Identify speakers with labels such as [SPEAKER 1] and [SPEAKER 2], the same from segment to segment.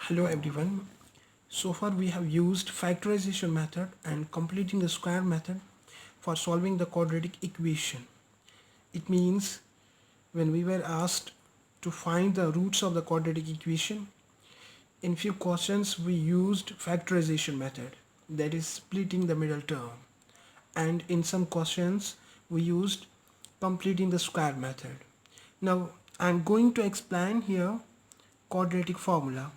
[SPEAKER 1] Hello everyone. So far we have used factorization method and completing the square method for solving the quadratic equation. It means when we were asked to find the roots of the quadratic equation, in few questions we used factorization method, that is splitting the middle term, and in some questions we used completing the square method. Now I'm going to explain here quadratic formula.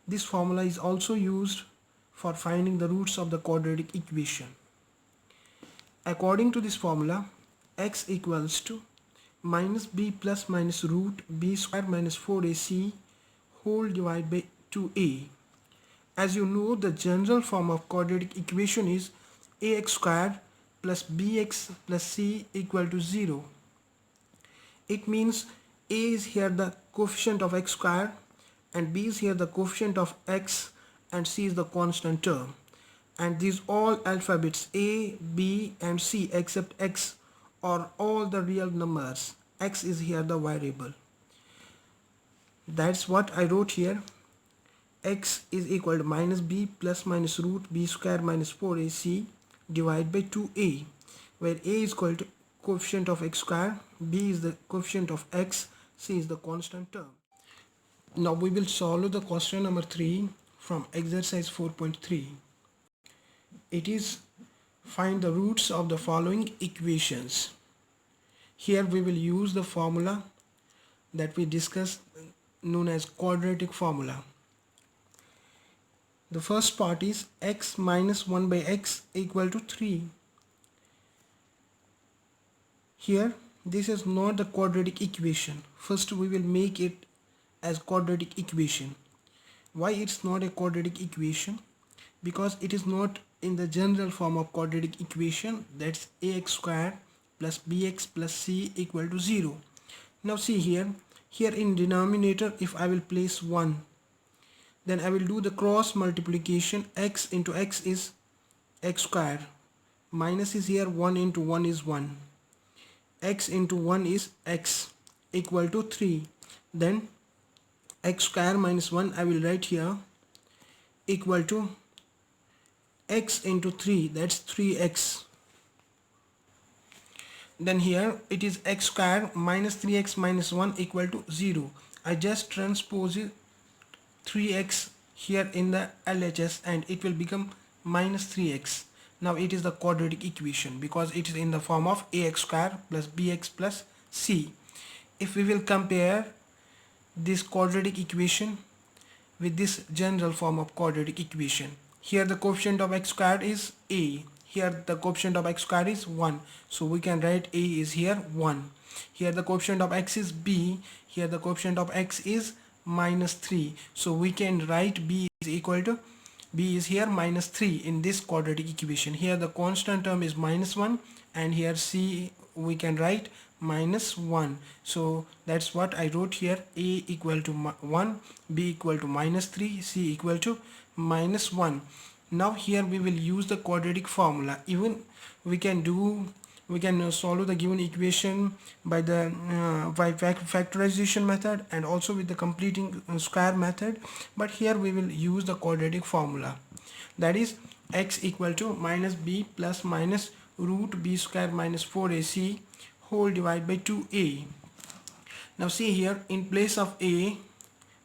[SPEAKER 1] This formula is also used for finding the roots of the quadratic equation. According to this formula, x equals to minus b plus minus root b square minus 4ac whole divided by 2a. As you know, the general form of quadratic equation is ax square plus bx plus c equal to 0. It means a is here the coefficient of x square and b is here the coefficient of x and c is the constant term, and these all alphabets a, b and c except x are all the real numbers. X is here the variable. That's what I wrote here. X is equal to minus b plus minus root b square minus 4ac divided by 2a, where a is equal to coefficient of x square, b is the coefficient of x, c is the constant term. Now we will solve the question number 3 from exercise 4.3. It is find the roots of the following equations. Here we will use the formula that we discussed known as quadratic formula. The first part is x minus 1 by x equal to 3. Here this is not the quadratic equation. First we will make it as quadratic equation. Why it's not a quadratic equation? Because it is not in the general form of quadratic equation, that's ax square plus bx plus c equal to 0. Now see here in denominator, if I will place 1, then I will do the cross multiplication. X into x is x square, minus is here 1 into 1 is 1, x into 1 is x equal to 3. Then x square minus 1 I will write here equal to x into 3, that's 3x. Then here it is x square minus 3x minus 1 equal to 0. I just transpose 3x here in the LHS and it will become minus 3x. Now it is the quadratic equation because it is in the form of ax square plus bx plus c. If we will compare this quadratic equation with this general form of quadratic equation, here the coefficient of x squared is a, here the coefficient of x squared is 1, so we can write a is here 1. Here the coefficient of x is b, here the coefficient of x is minus 3, so we can write b is equal to b is here minus 3 in this quadratic equation. Here the constant term is minus 1 and here c we can write minus 1. So that's what I wrote here, a equal to 1, b equal to minus 3, c equal to minus 1. Now here we will use the quadratic formula. Even we can solve the given equation by the factorization method and also with the completing square method, but here we will use the quadratic formula, that is x equal to minus b plus minus root b square minus 4ac whole divided by 2a. Now see here, in place of a,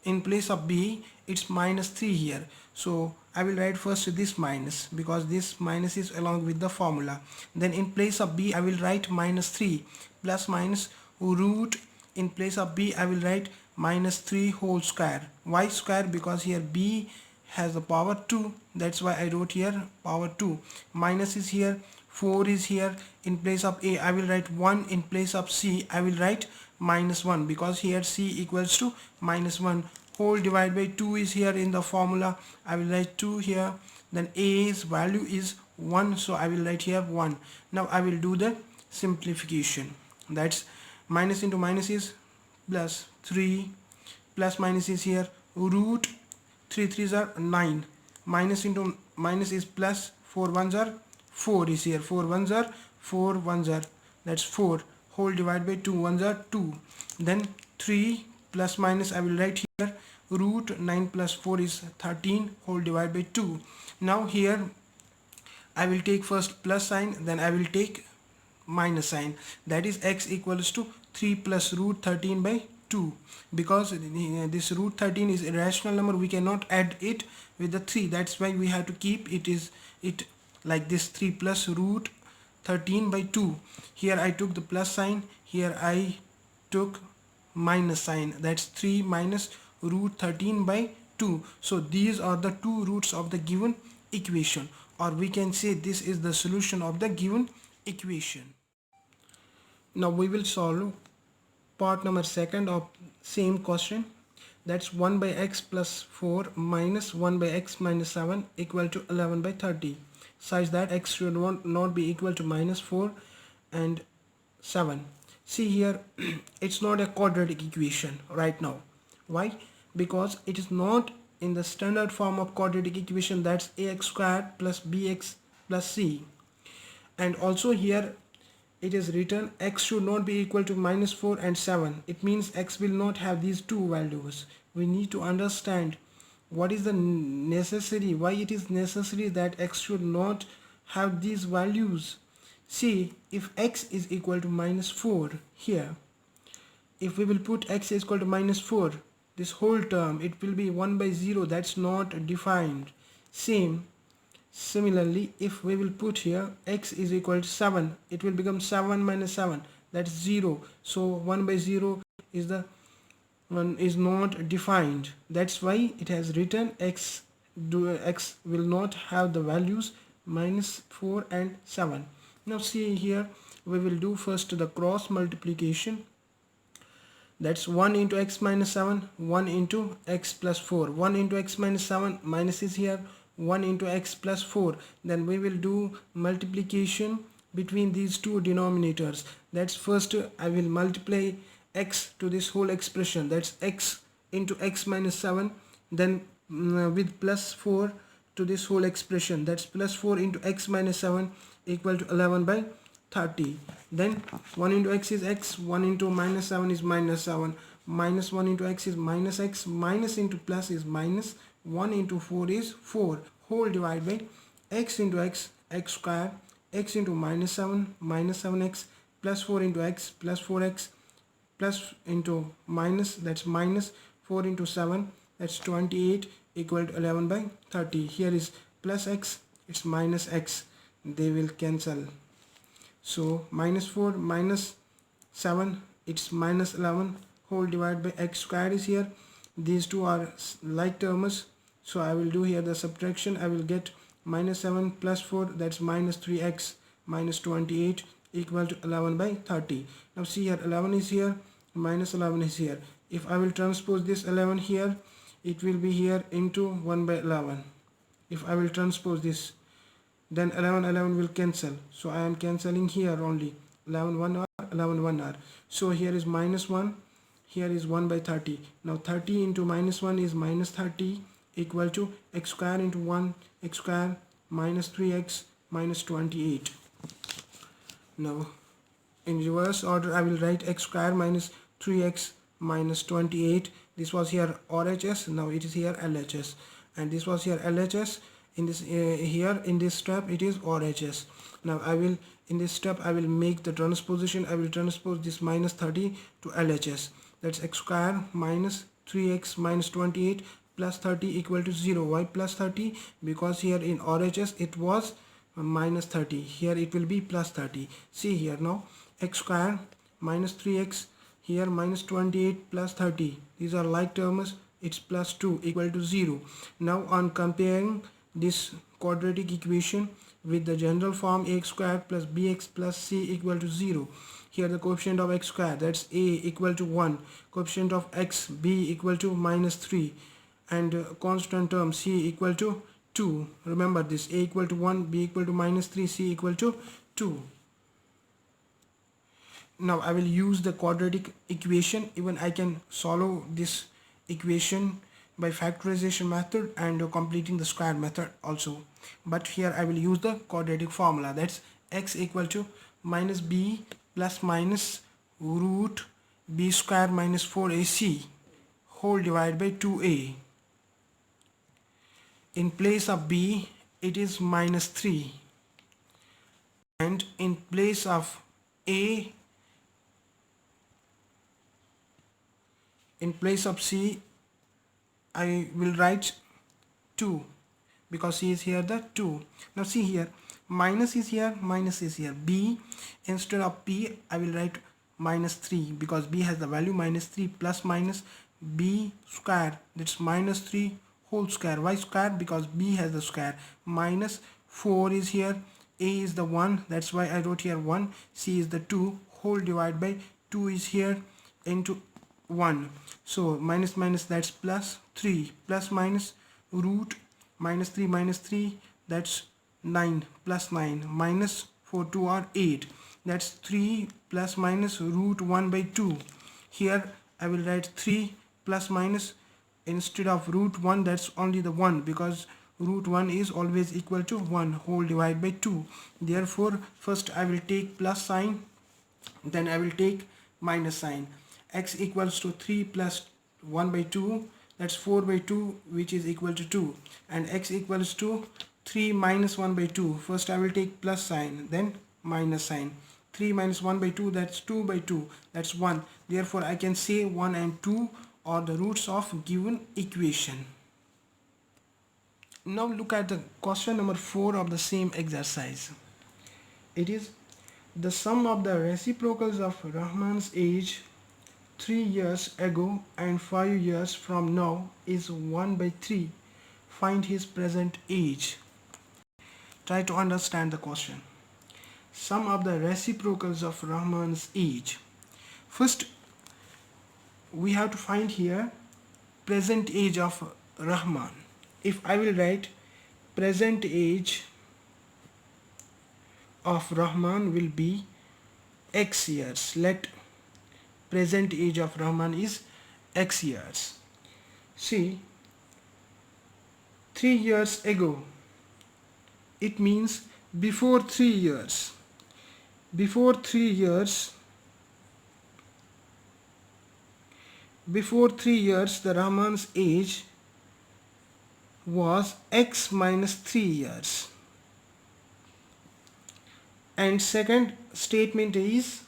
[SPEAKER 1] in place of b, it's minus 3 here, so I will write first this minus because this minus is along with the formula. Then in place of b I will write minus 3 plus minus root, in place of b I will write minus 3 whole square. Why square? Because here b has the power 2, that's why I wrote here power 2. Minus is here, 4 is here, in place of a I will write 1, in place of c I will write minus 1 because here c equals to minus 1. Whole divided by 2 is here in the formula, I will write 2 here. Then a's value is 1, so I will write here 1. Now I will do the simplification, that's minus into minus is plus 3, plus minus is here root 3 3s are 9, minus into minus is plus 4 1s are 4 is here, 4 1s are 4 1s are, that's 4, whole divided by 2 1s are 2. Then 3 plus minus I will write here root 9 plus 4 is 13 whole divided by 2. Now here I will take first plus sign, then I will take minus sign, that is x equals to 3 plus root 13 by 2. Because this root 13 is a rational number, we cannot add it with the 3, that's why we have to keep it like this, 3 plus root 13 by 2. Here I took the plus sign, here I took minus sign, that's 3 minus root 13 by 2. So these are the two roots of the given equation, or we can say this is the solution of the given equation. Now we will solve part number second of same question, that's 1 by x plus 4 minus 1 by x minus 7 equal to 11 by 30, such that x should not be equal to minus 4 and 7. See here, it's not a quadratic equation right now. Why? Because it is not in the standard form of quadratic equation, that's ax squared plus bx plus c. And also here it is written x should not be equal to minus 4 and 7. It means x will not have these two values. We need to understand what is the necessary, why it is necessary that x should not have these values. See, if x is equal to minus 4 here, if we will put x is equal to minus 4, this whole term, it will be 1 by 0, that's not defined. Similarly, if we will put here x is equal to 7, it will become 7 minus 7, that's 0. So 1 by 0 is the one is not defined. That's why it has written x will not have the values minus 4 and 7. Now see here, we will do first the cross multiplication. That's 1 into x minus 7, 1 into x plus 4. 1 into x minus 7, minus is here, 1 into x plus 4. Then we will do multiplication between these two denominators. That's first I will multiply x to this whole expression, that's x into x minus 7, then with plus 4 to this whole expression, that's plus 4 into x minus 7 equal to 11 by 30. Then 1 into x is x, 1 into minus 7 is minus 7, minus 1 into x is minus x, minus into plus is minus, 1 into 4 is 4, whole divided by x into x, x square, x into minus 7, minus 7x, plus 4 into x, plus 4x, plus into minus, that's minus 4 into 7, that's 28 equal to 11 by 30. Here is plus x, it's minus x, they will cancel. So minus 4 minus 7, it's minus 11, whole divided by x squared is here. These two are like terms, so I will do here the subtraction. I will get minus 7 plus 4, that's minus 3x, minus 28 equal to 11 by 30. Now see here, 11 is here, minus 11 is here. If I will transpose this 11 here, it will be here into 1 by 11. If I will transpose this, then 11 will cancel, so I am cancelling here only, 11 1 are, 11 1 are. So here is minus 1, here is 1 by 30. Now 30 into minus 1 is minus 30 equal to x square into 1, x square minus 3x minus 28. Now in reverse order I will write x square minus 3x minus 28. This was here RHS, now it is here LHS, and this was here LHS. In this here in this step it is RHS. Now I will, in this step I will make the transposition. I will transpose this minus 30 to LHS, that's x square minus 3x minus 28 plus 30 equal to 0. Why plus 30? Because here in RHS it was minus 30, here it will be plus 30. See here now, x square minus 3x, here minus 28 plus 30, these are like terms, it's plus 2 equal to 0. Now on comparing this quadratic equation with the general form ax squared plus bx plus c equal to 0, here the coefficient of x squared, that's a equal to 1, coefficient of x b equal to minus 3, and constant term c equal to 2. Remember this, a equal to 1, b equal to minus 3, c equal to 2. Now I will use the quadratic equation. Even I can solve this equation by factorization method and completing the square method also, but here I will use the quadratic formula, that's x equal to minus b plus minus root b square minus 4ac whole divided by 2a. In place of b it is minus 3, and in place of a, in place of c, I will write 2 because c is here the 2. Now see here, minus is here, minus is here. B, instead of p I will write minus 3 because b has the value minus 3, plus minus b square, that's minus 3 whole square. Why square? Because b has the square. Minus 4 is here, a is the 1, that's why I wrote here 1, c is the 2, whole divided by 2 is here into 1. So minus minus, that's plus 3, plus minus root minus 3, that's 9, plus 9, minus 4 2 are 8, that's 3 plus minus root 1 by 2. Here I will write 3 plus minus, instead of root 1 that's only the 1 because root 1 is always equal to 1, whole divided by 2. Therefore first I will take plus sign, then I will take minus sign. X equals to 3 plus 1 by 2, that's 4 by 2, which is equal to 2, and x equals to 3 minus 1 by 2. First I will take plus sign, then minus sign. 3 minus 1 by 2, that's 2 by 2, that's 1. Therefore I can say 1 and 2 are the roots of given equation. Now look at the question number 4 of the same exercise. It is the sum of the reciprocals of Rahman's age 3 years ago and 5 years from now is 1 by 3. Find his present age. Try to understand the question. Sum of the reciprocals of Rahman's age. First, we have to find here present age of Rahman. If I will write present age of Rahman will be x years. Let present age of Rahman is x years. See, 3 years ago, it means before 3 years. Before 3 years, the Rahman's age was x minus 3 years. And second statement is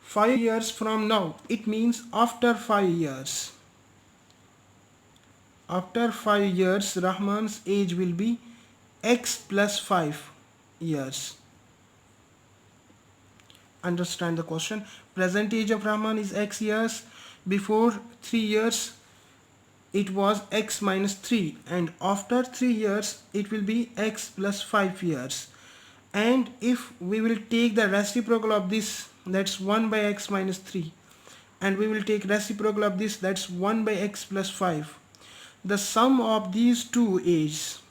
[SPEAKER 1] 5 years from now. It means after 5 years. After 5 years, Rahman's age will be x plus 5 years. Understand the question. Present age of Rahman is x years. Before 3 years, it was x minus 3, and after 3 years it will be x plus 5 years. And if we will take the reciprocal of this, that's 1 by x minus 3, and we will take reciprocal of this, that's 1 by x plus 5. The sum of these two ages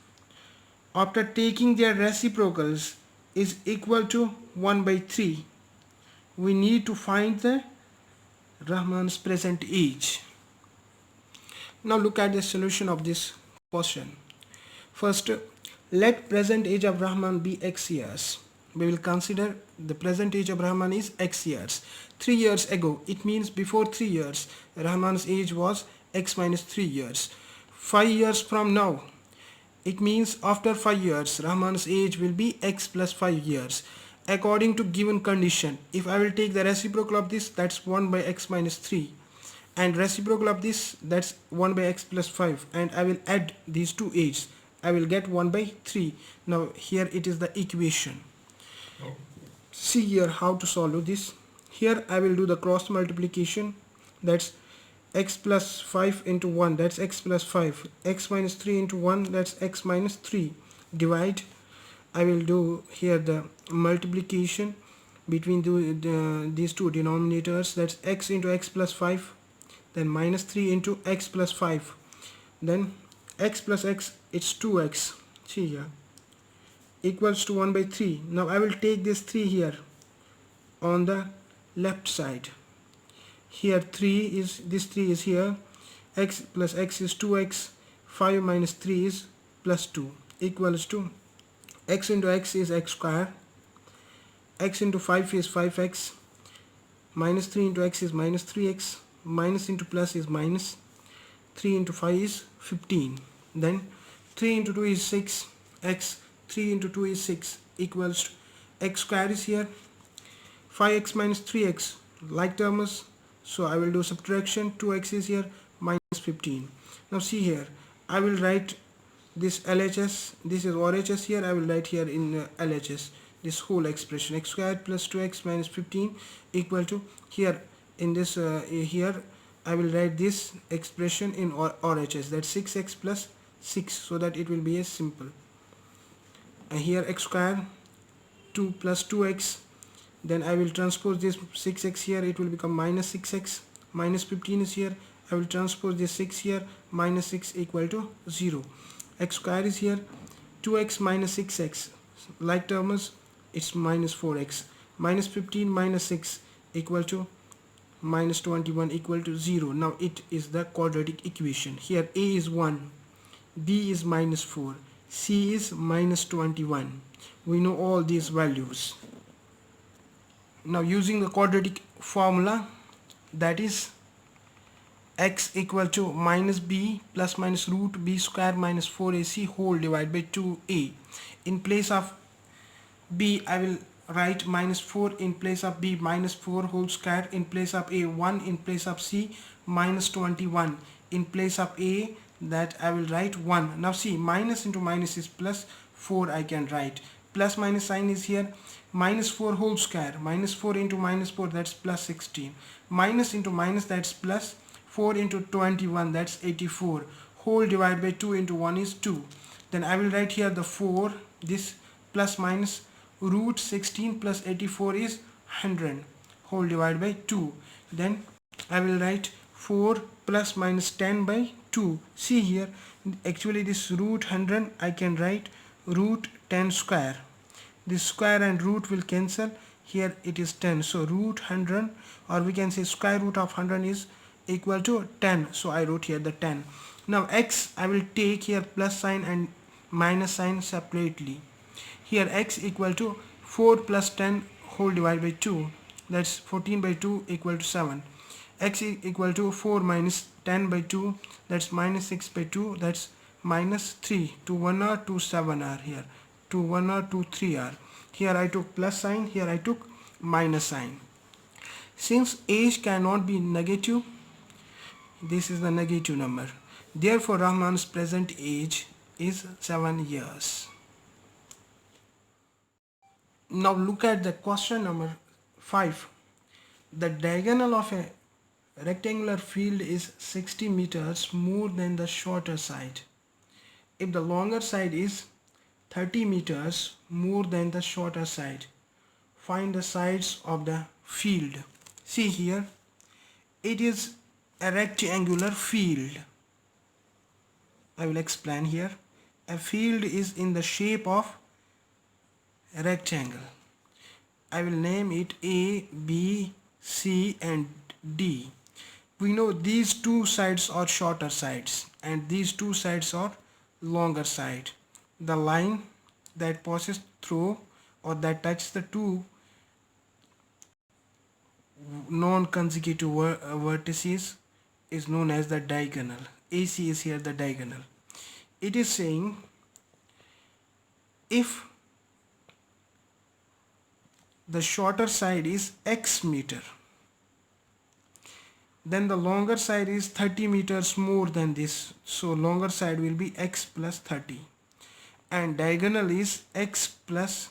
[SPEAKER 1] after taking their reciprocals is equal to 1 by 3. We need to find the Rahman's present age. Now look at the solution of this question. First, let present age of Rahman be x years. We will consider the present age of Rahman is x years. 3 years ago, it means before 3 years, Rahman's age was x minus 3 years. 5 years from now, it means after 5 years, Rahman's age will be x plus 5 years. According to given condition, if I will take the reciprocal of this, that's 1 by x minus 3, and reciprocal of this, that's 1 by x plus 5, and I will add these two ages, I will get 1 by 3. Now here it is the equation. See here how to solve this. Here I will do the cross multiplication, that's x plus 5 into 1, that's x plus 5, x minus 3 into 1, that's x minus 3, divide. I will do here the multiplication between these two denominators, that's x into x plus 5, then minus 3 into x plus 5, then x plus x, it's 2x, see here, equals to 1 by 3. Now I will take this 3 here on the left side. Here 3 is, this 3 is here, x plus x is 2x, 5 minus 3 is plus 2, equals to x into x is x square, x into 5 is 5x, minus 3 into x is minus 3x, minus into plus is minus, 3 into 5 is 15. Then 3 into 2 is 6 x. 3 into 2 is 6 equals to x square is here, 5x minus 3x like terms, so I will do subtraction. 2x is here minus 15. Now see here, I will write this LHS, this is RHS here, I will write here in LHS this whole expression, x squared plus 2x minus 15 equal to, here in this here I will write this expression in RHS, that's 6x plus 6, so that it will be as simple. And here x square 2 plus 2x, then I will transpose this 6x here, it will become minus 6x, minus 15 is here, I will transpose this 6 here, minus 6 equal to 0. X square is here, 2x minus 6x like terms, it's minus 4x, minus 15 minus 6 equal to minus 21 equal to 0. Now it is the quadratic equation. Here a is 1, b is minus 4, c is minus 21. We know all these values. Now using the quadratic formula, that is x equal to minus b plus minus root b square minus 4ac whole divided by 2a. In place of b I will write minus 4, in place of b minus 4 whole square, in place of a 1, in place of c minus 21, in place of a that I will write 1. Now see, minus into minus is plus, 4 I can write, plus minus sign is here, minus 4 whole square, minus 4 into minus 4, that's plus 16, minus into minus, that's plus 4 into 21, that's 84, whole divided by 2 into 1 is 2. Then I will write here the 4, this plus minus root 16 plus 84 is 100, whole divided by 2. Then I will write 4 plus minus 10 by 2. See here, actually this root 100 I can write root 10 square. This square and root will cancel, here it is 10, so root 100, or we can say square root of 100 is equal to 10, so I wrote here the 10. Now x I will take here plus sign and minus sign separately. Here x equal to 4 plus 10 whole divided by 2, that's 14 by 2 equal to 7. X equal to 4 minus 10 by 2, that's minus 6 by 2, that's minus 3. 2 1 are 2 7 are here, 2 1 are 2 3 are. Here I took plus sign, here I took minus sign. Since age cannot be negative, this is the negative number, therefore Rahman's present age is 7 years. Now look at the question number 5. The diagonal of a rectangular field is 60 meters more than the shorter side. If the longer side is 30 meters more than the shorter side, find the sides of the field. See here, it is a rectangular field. I will explain here. A field is in the shape of a rectangle. I will name it A, B, C and D. We know these two sides are shorter sides and these two sides are longer side. The line that passes through or that touches the two non-consecutive vertices is known as the diagonal. AC is here the diagonal. It is saying if the shorter side is x meter, then the longer side is 30 meters more than this, so longer side will be x plus 30, and diagonal is x plus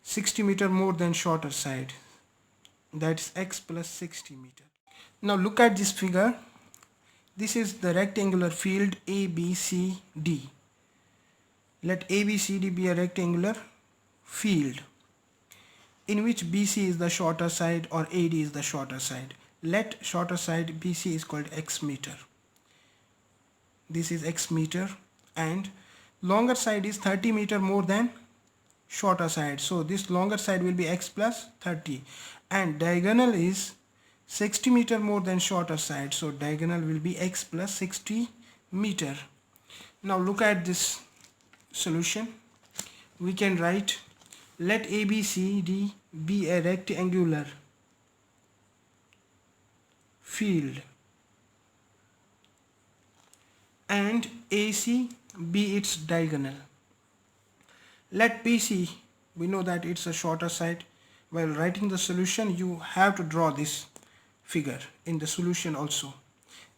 [SPEAKER 1] 60 meter more than shorter side, that is x plus 60 meter. Now look at this figure. This is the rectangular field ABCD. Let ABCD be a rectangular field in which BC is the shorter side or AD is the shorter side. Let shorter side BC is called x meter. This is x meter and longer side is 30 meter more than shorter side. So this longer side will be x plus 30 and diagonal is 60 meter more than shorter side. So diagonal will be x plus 60 meter. Now look at this solution. We can write let ABCD be a rectangular field and AC be its diagonal. Let BC, we know that it's a shorter side. While writing the solution, you have to draw this figure in the solution also.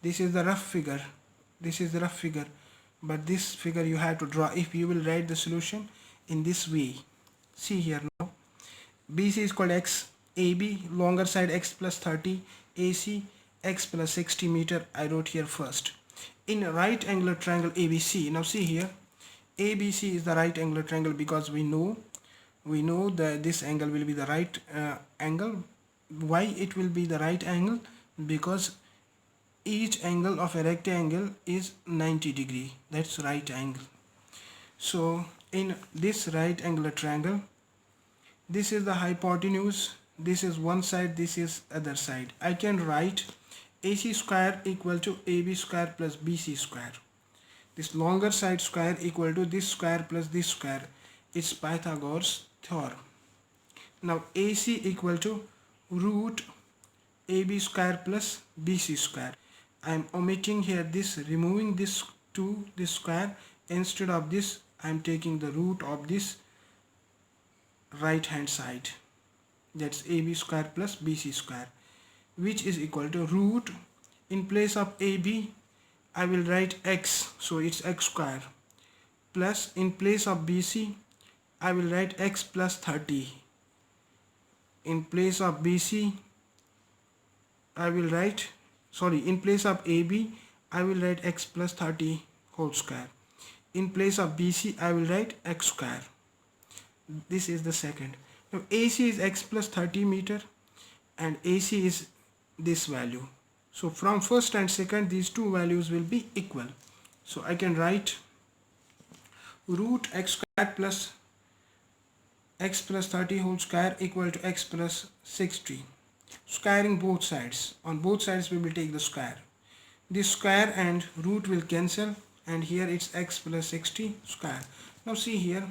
[SPEAKER 1] This is the rough figure. This is the rough figure. But this figure you have to draw if you will write the solution in this way. See here now. BC is called X, AB, longer side X plus 30, AC, X plus 60 meter. I wrote here first. In a right angular triangle ABC, now see here, ABC is the right angular triangle because we know that this angle will be the right angle. Why it will be the right angle? Because each angle of a rectangle is 90 degree. That's right angle. So in this right angular triangle, this is the hypotenuse, this is one side, this is other side. I can write AC square equal to AB square plus BC square. This longer side square equal to this square plus this square. It's Pythagoras theorem. Now AC equal to root AB square plus BC square. I am omitting here this, removing this to this square. Instead of this, I am taking the root of this right hand side. That's AB square plus BC square, which is equal to root, in place of AB I will write X, so it's X square, plus in place of BC I will write X plus 30. In place of BC I will write, in place of AB I will write X plus 30 whole square. In place of BC I will write X square. This is the second. Now AC is X plus 30 meter and AC is this value. So from first and second, these two values will be equal. So I can write root X square plus X plus 30 whole square equal to X plus 60. Squaring both sides. On both sides we will take the square. This square and root will cancel and here it's X plus 60 square. Now see here,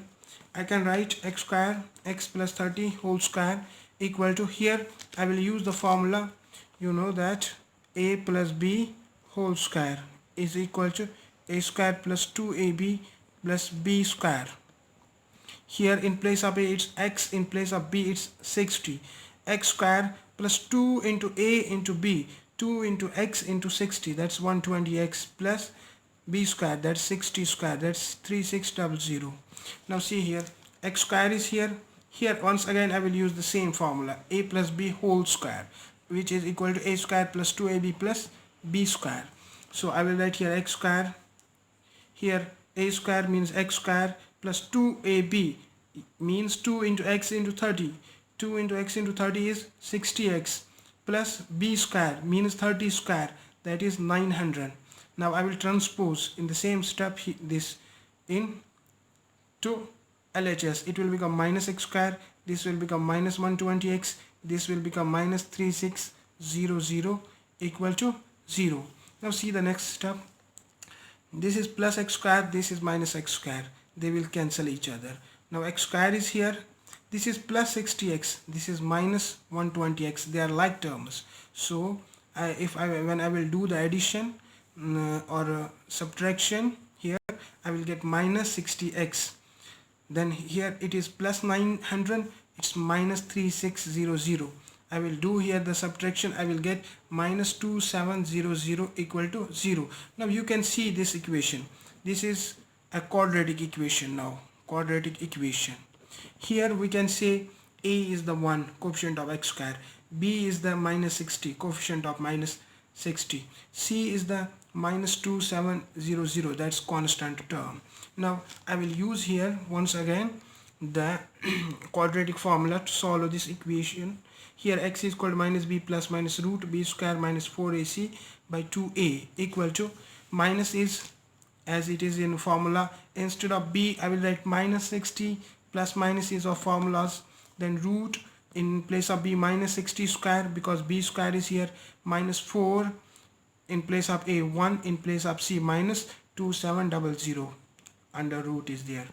[SPEAKER 1] I can write X square, X plus 30 whole square equal to, here I will use the formula, you know that A plus B whole square is equal to A square plus 2AB plus B square. Here in place of A it's X, in place of B it's 60. X square plus 2 into A into B, 2 into X into 60, that's 120X, plus B square, that's 60 square, that's 3600. Now see here, X square is here. Here once again I will use the same formula, A plus B whole square, which is equal to A square plus 2AB plus B square. So I will write here X square. Here A square means X square plus 2AB means 2 into X into 30. 2 into X into 30 is 60X plus B square means 30 square, that is 900. Now I will transpose in the same step this in to LHS. It will become minus X square, this will become minus 120X, this will become minus 3600 equal to 0. Now see the next step. This is plus X square, this is minus X square. They will cancel each other. Now X square is here. This is plus 60X, this is minus 120X. They are like terms. So when I will do the addition or subtraction, here I will get minus 60X. Then here it is plus 900, it's minus 3600. I will do here the subtraction, I will get minus 2700 equal to 0. Now you can see this equation. This is a quadratic equation now. Quadratic equation. Here we can say A is the 1, coefficient of X square. B is the minus 60, coefficient of minus 60. C is the minus 2700, that's constant term. Now I will use here once again the quadratic formula to solve this equation. Here X is equal to minus B plus minus root B square minus 4AC by 2A equal to, minus is as it is in formula, instead of B I will write minus 60, plus minus is of formulas, then root in place of B minus 60 square because B square is here, minus 4 in place of A 1, in place of C minus 2700, under root is there,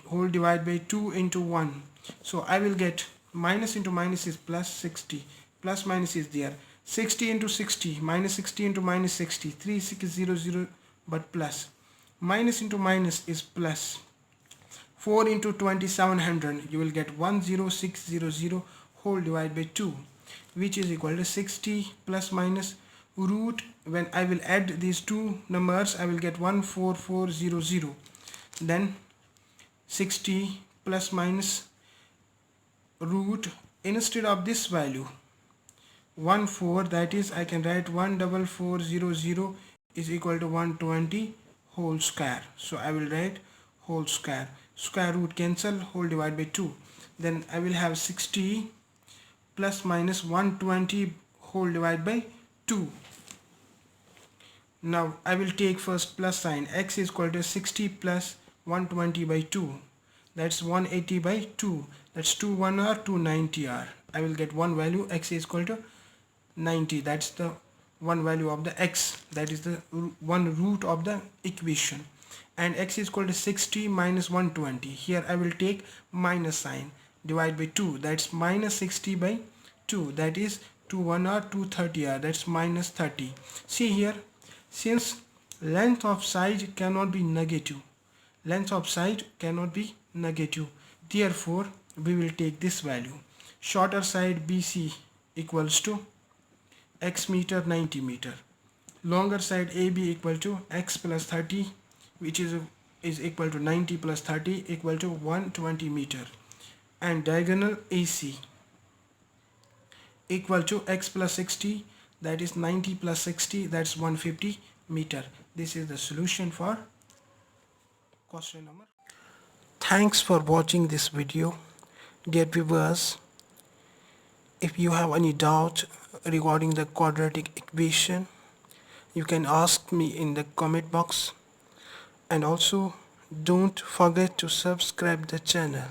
[SPEAKER 1] whole divide by 2 into 1. So I will get minus into minus is plus 60, plus minus is there, 60 into 60 minus 60 into minus 60, 3600 but plus. Minus into minus is plus. 4 into 2700, you will get 10600 whole divided by 2, which is equal to 60 plus minus root. When I will add these two numbers, I will get 14400. Then 60 plus minus root, instead of this value 14, that is I can write 14400 is equal to 120 whole square. So I will write whole square. Square root cancel, whole divided by 2. Then I will have 60 plus minus 120 whole divided by 2. Now I will take first plus sign. X is equal to 60 plus 120 by 2. That's 180 by 2. That's 21r, 290r. I will get one value. X is equal to 90. That's the one value of the x. That is the one root of the equation. And x is equal to 60 minus 120. Here I will take minus sign. Divide by 2. That's minus 60 by 2. That is 21r, 230r. That's minus 30. See here, since length of side cannot be negative, length of side cannot be negative, therefore we will take this value. Shorter side BC equals to x meter, 90 meter. Longer side AB equal to x plus 30, which is equal to 90 plus 30 equal to 120 meter. And diagonal AC equal to x plus 60, that is 90 plus 60, that's 150 meter. This is the solution for question number. Thanks for watching this video. Dear viewers, if you have any doubt regarding the quadratic equation, you can ask me in the comment box, and also don't forget to subscribe the channel.